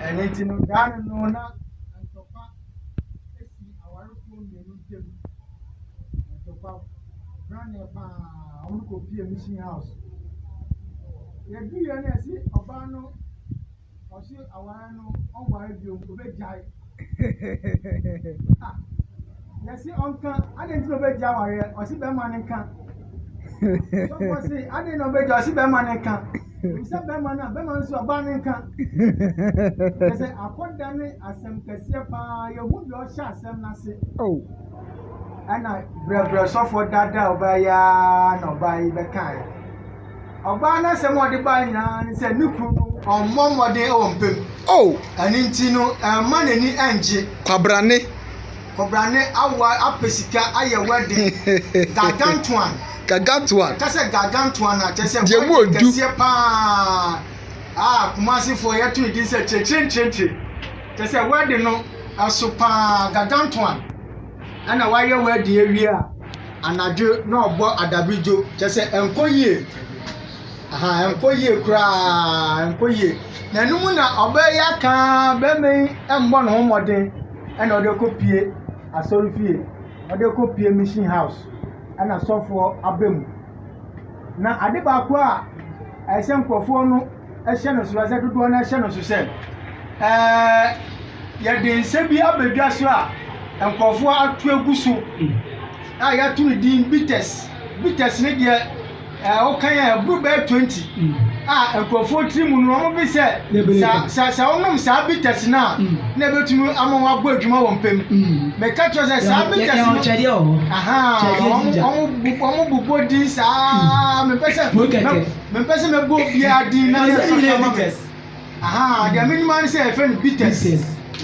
And it's in Ghana, no, not and so far. Our phone, and so far, I want to go to a mission house. You do see Obano or see Awano or why you go back. You see, Uncle, I didn't know about Java or see Beman and Camp. Someone say, I didn't know about Jossie Beman and Camp. You said Beman so abandoning Camp. I said, I put down as some Cassiapa, you would your shot, some Nasi. Oh, and I brother suffer that by ya, no by the kind. Obana somebody by now and said, Nuku on Mamma de Ompim. Oh, and intino, a man in the engine. Cobrane, our Apesica, I wedding. Gargantuan. That's a Gargantuan. I just said, you would do your pa. Kumasi for you to this a chin. Just a wedding, a super Gargantuan. And a wire word the area. And I do no what at the video. Just say, Encoye. Encoye cry, Encoye. Nanumuna obey ya can be me and one home or day. And other copy. A sorry fee, or they copy a mission house, and a software abem. Now, I did aqua, I sent for phone, a channel, so I said to one channel to say, yet they say be up a gaswa, and for 4 out 12 busu. I had to redeem bitters, Lydia, okay, blueberry 20. And for 4 trim, no be said, Saunum Sabitas now, never to move among our work, you won't pay. Make catch us as Sabitas. Aha, bodies, my person, a book, yeah, dinner. Aha, the minimum say, I found bitters.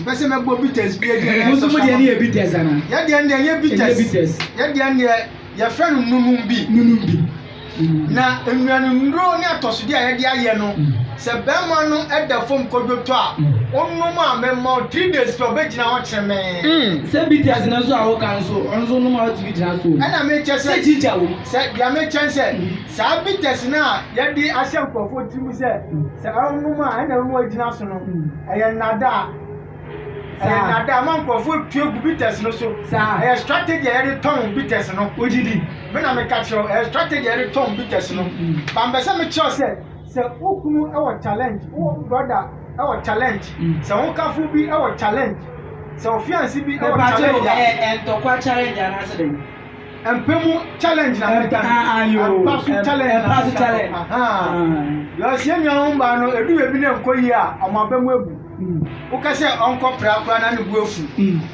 Person of bitters, be a bitters, and yet the end, bitters, yet the end, your friend Numbi. Na enwanu ni atosude ayede no se bema no e da fom kodoto a onno ma memma 3 days to begina ho cheme se bitters na so awo kan so onzo no ma to bigina so ana me chese ginger wo se dia me chese sa bitters na yede ahyem kofo timu se onno ma ana mo agina so no eye nada nada man kofo tue bitters no so eye strategy eye ton bitters no ojidi me na me catch your strategy eye ton bitters no bambesa me cho say okunu e wo challenge wo brother e wo challenge se won kafu bi e wo challenge se ofiance bi e wo challenge entokwa challenge ana se dem empemu challenge na me challenge yo se nyon ba no edu ebi na nkoyi a omabemu ebu ukase onko pra na ne buafu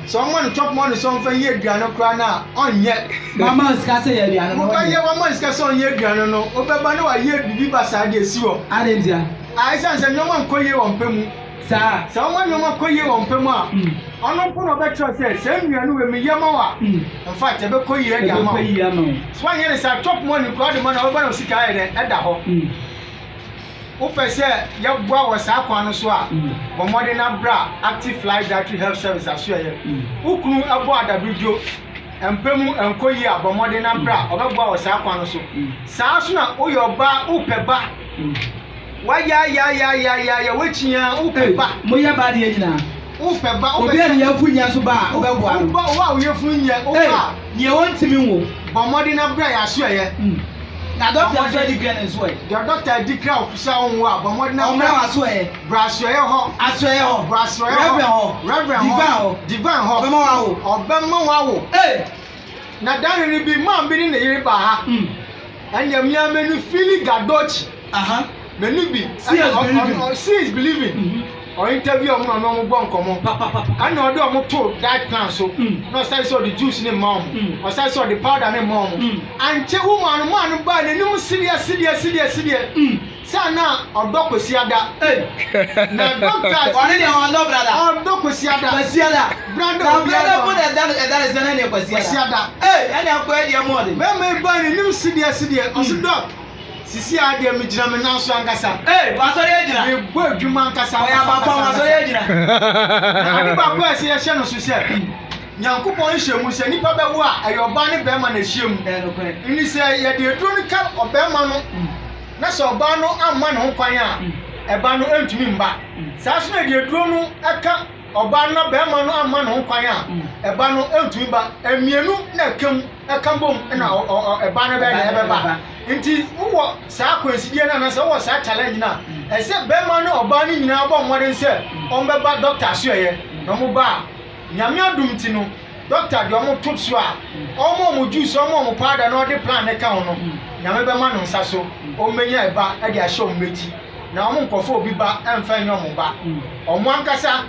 so omo chop money so mfa ye aduano kra na onye mama ska se ye aduano no ukaye mama ska so onye aduano no obeba na wa ye bibi basa de si ho adentia ai sanse nyoma nkoye wo mpemu sa omo nyoma koye wo mpemu a ono ko no be tro se nnuano we me yema wa in fact e be koye aduano so anye ne sa chop money kra de money obeba na sika ye de eda ho Upese ya bua wa sa kwa no so a bomode na bra active life dietary health service aso ye ukunu abo adabijo empemu enkoyi a bomode na bra obegua wa sa kwa no so sa so na oyoba upeba wa ya wechia upeba moya ba de nyina upeba obi an ya funya so ba obegua no wa wo ye funya oba ye wontimi wo bomode na bra ya so ye na doctor so di gran so e the doctor di gran ofisa on wa but mo na o so e braso e ho aso e ho braso e ho reverend divine ho obema wa wo na dan ni bi man bi ni ne yiri ba ha anya mi amenu fili gadochi menu bi see is believing or interview on no mo gbon komo and odo mo to that plan so no say so the juice ni mom or say so the powder ni mom and che woman man ba ni nim serious say na odo kwesiada na doctor oni dey on brother odo kwesiada brother put that is na ne kwesiada any akwa dey mo dey me ba ni nim serious odo sisi ade mi gina me nanso ankasa wasori agina me bo adwuma ankasa oya baba wasori agina ani ba ko ase ye hye no so se nyankopon hyemu se nipa be wo a ayoba ne be ma na hyemu ni se ye de eduro ni ka obe ma no na so oba no amma ne ho kwan a eba no entumi mba saa so na de duro no eka oba no be ma no ama no kwan a eba no entumi ba emienu na eka bom na eba no be na ebeba nti wo saa kwansidie na na so wo saa challenge na ese be ma no oba no nyina bo mmode nse on beba doctor so ye no mo ba nyame adum ti no doctor de omo tot so a omo juice omo powder na ode plan ne ka no nyame be ma no nsa so o menya eba e de ahye ommeti na omo nkofo obi ba emfa nya omo ba omo ankasa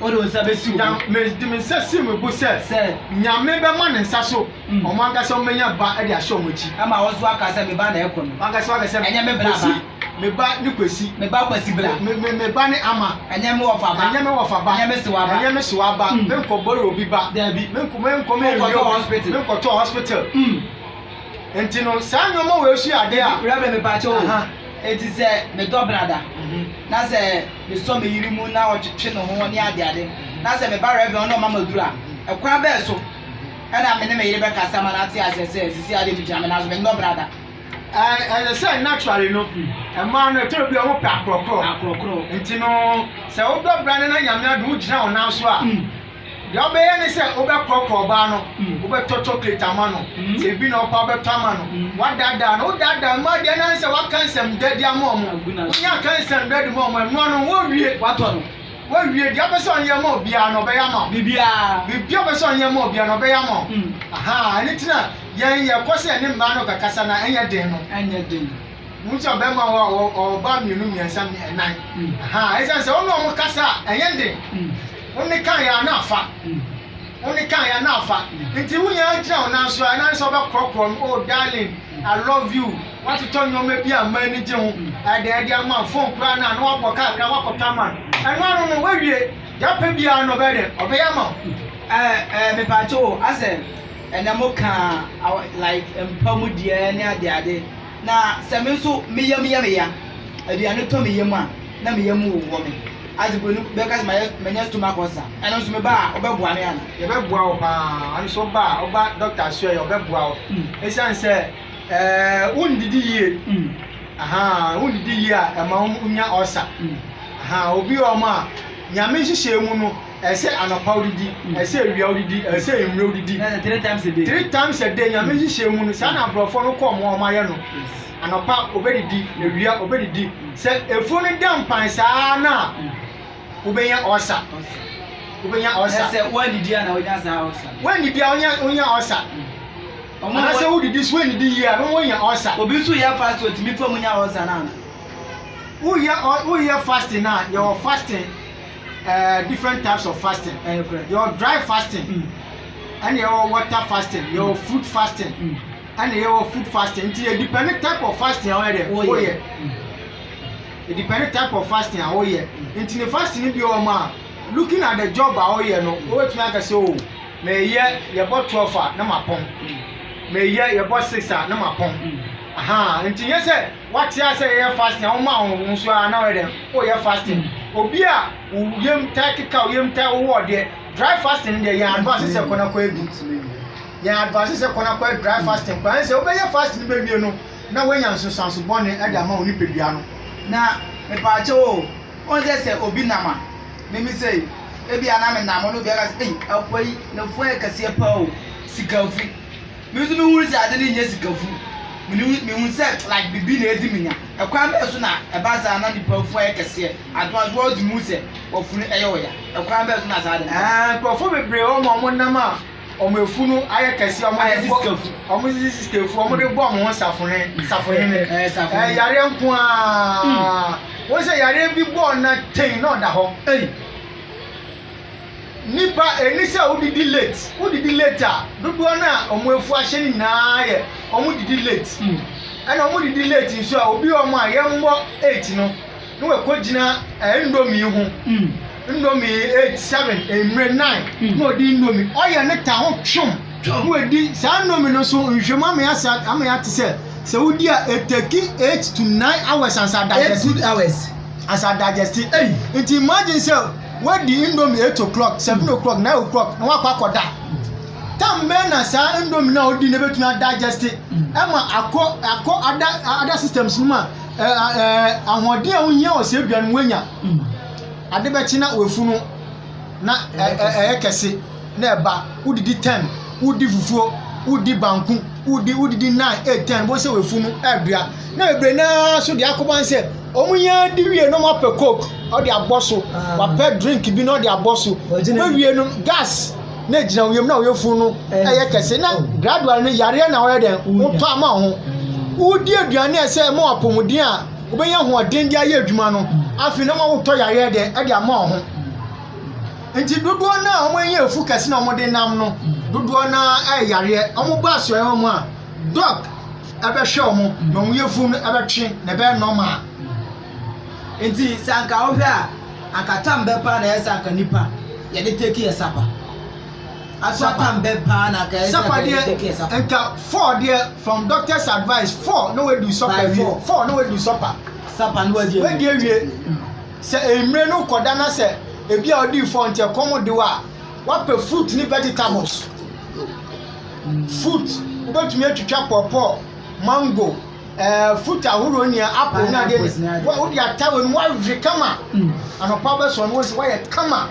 o do nsa be si na me nsa si me bu se nyame be ma no nsa so omo ankasa o menya ba e de ahye omochi ama wo so aka se me ba na e kono ankasa akasa enya me bra ba me ba ni kwesi me ba kwesi bra me ba ni ama enya me wo fa ba enya me wo fa ba enya me si wa ba enya me si wa ba me nko boro obi ba dabi me nko me to hospital enti no saa nyoma we su ade a rabe me pa che o enti se me do brada na se me so me yiri mu na o twetwe no ho ne ade ade na se me ba rabe on no mama dura e kwa be so e na me ne me yiri be kasa ma na ate asese sisi ade bi jame na so me do brada I say naturally no a man to be omo pa krokro enti no se wo do brada na nyame ade wo gina wo na so a de obeye ne se obe krokro ba no obe to chocolate ama no se bi na opa obe to ama no wadada no dada ma de na se wa kansem dadi ama omo nya kansem dadi mo omo no no wo wie wato no wo wie de obe so onye ma obia no be ya ma bibia obe so onye ma obia no be ya ma aha ani tina ye kwose ne mba no kakasa na enye den no mucho be ma wo ba mienu miensa nan aha esa se ono mo kasa enye den oni kan ya na afa nti wunya agina ona so ana so be krokro oh darling I love you what to turn your maybe a man ni je ho ade ama phone kura na na wabo ka kra wakota man enu no wawie ya pa bia no be de obeya ma me pa cho ase enamo ka like empamu die ne ade na se me so meya aduane to meya mu a na meya mu wo me azibo nu because my stomach cancer and so me ba obebua me ana ye bebua o pa ani so ba oba doctor so ye obebua o e san se undidi yie aha undidi yie a ma unya osa aha obi o ma nyame hihye mu no ese anopa odidi ese ewia odidi ese emre odidi 3 times a day nyame hihye mu no sa na brofo no ko mo ma ye no anopa obedidi ewia obedidi se efu no dampan saa na ubenya osa se wandidi ana onya sa osa wandidi onya osa omo se wudidi so wandidi ya no onya osa obi so ya fast o timi fam nya osa na wo ya fasting na your fasting different types of fasting your dry fasting and your water fasting your fruit fasting and your food fasting it depend type of fasting how there it depend type of fasting how here into the fasting bi o ma looking at the job how here no o wetin aka say o me ye bought 12 na mapon me ye bought 6 na mapon aha into ye say what you say ye fasting o ma o so na we dem o ye fasting obi a yem tactical yem ta wo de dry fasting dey yan advance say kona ko ebi yan advance say kona ko dry fasting kwa say obe ye fasting be wie no na we yan so sanso bone e da ma oni pedua no na me pa che o se obi nama me mi say ebi ana me nama no bi aka say akwai na fo e kase pa o sikafu me zo me wuri say ade ni nya sikafu me hu say like bibi na edi minya ekwan be so na e ba za na ni pa fo e kase adwa di mu say ofunu e ye oya ekwan be so na za ade profo bebre o mo nama omo efunu aye kase omo sikafu omo de bo omo safone ne yare nko a wo se yare bi bo na ten na da ho nipa enisa udidi late a dodo na omo efu ahye ni na ye omo didi late ana omo didi late nso a obi omo a ye mbo 8 no we ko gina endomi hu ndomi 87 emre 9 no di ndomi oye ne ta ho twom no di sa ndomi no so nhwema me asa amya te se wodi a eteki 8 to 9 hours as a digest 8 hours as a digest it imagine say when the indomie 8 o'clock 7 o'clock 9 o'clock na wakwa koda tam be na sa indomie na odi ne betuna digest ama akọ other systems numa ahoɔden a wonya wɔ sɛ aduane wonya ade bɛkye na wafunu na ɛyɛ kɛse na ɛba wodidi 10 wodi fufuo wodi banku wodidi 9 8 10 bo sɛ wafunu adua na bebre na so de akɔban sɛ omunya di wie no mapɛ coke ɔde abɔ so wapɛ drink bi na ɔde abɔ so wie no gas na gyina wiem na oyɛfunu no ɛyɛ kɛse na gradual no yare na ɔyɛ den wotɔ ama ho wodi aduane ɛsɛ ma apɔmuden a wobɛnya hoɔden de ayɛ adwuma no afi na ma wotɔ yare den ɛde ama ho nti dodoɔ na ɔmo nyɛ efu kɛse na ɔmo de nam no dodoɔ na ɛyɛ yare ɔmo ba so ɛwɔ mu a doc ɛbɛhwɛ ɔmo na ɔmo yɛfu no ɛbɛtwe na ɛbɛyɛ normal nti sanka wohwɛ a akatam bɛpa na ɛsɛ anka nipa yɛde take yɛ sapa asatam bɛpa na ka ɛsɛ take yɛ sapa nka 4 there from doctor's advice 4 no we do supper 4 no we do supper sapa no we wie sɛ emre no kɔda na sɛ ebi a odi fo nti ɛkɔm de wa wapɛ fruit ni vegetables fruit wobɛtumi atwitwa pɔpɔ mango fruit ahorow ni apple na de wo de atawo no wa kama anopa bɛ so no wo yɛ kama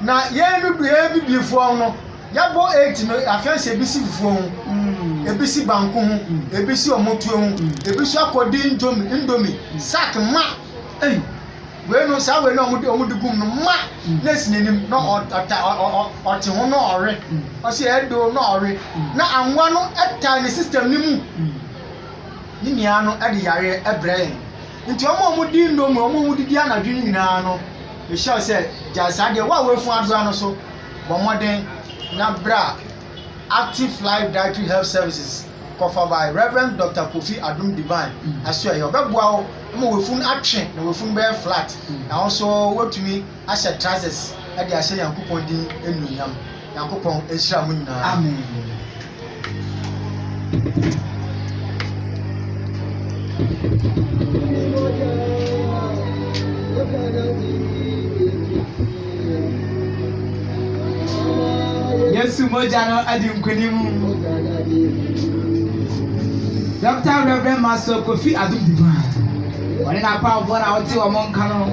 na yɛn no yɛ bibiefo no yɛbɔ 8 no afɛnse bi si fufuo ho ebi si banku ho ebi si omotuo ho ebi si akɔdi indomie sack ma we no sa we no omudu gum no ma na sinanim no ɔte ho no ɔre ɔse ɛdo no ɔre na anwa no ɛta ne system ni mu ni nia no ɛde yare ɛbrɛ nti ɔmo di indomie ɔmo didi anadwe nyinaa no we shall say jasa de wa we fun adua no so bomoden na bra Active Life Dietary Health Services covered by Reverend Dr. Kofi Adum Divine aso e obeboa wo mo we fun atwe na we fun be flat na also wotumi ahye trousers e de ahye yankopon din enunyam yankopon ehira mu nyina amen. Yesu moja no adi nkunimu Dr. Reverend Master Kofi Adum Divine wani na pa bo na oti wo monka no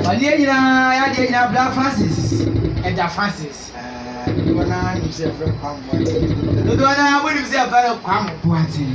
wani nyina ya de nyina Bra Francis Eda Francis wana ni se friend kwam do do na wo ni se friend kwam boati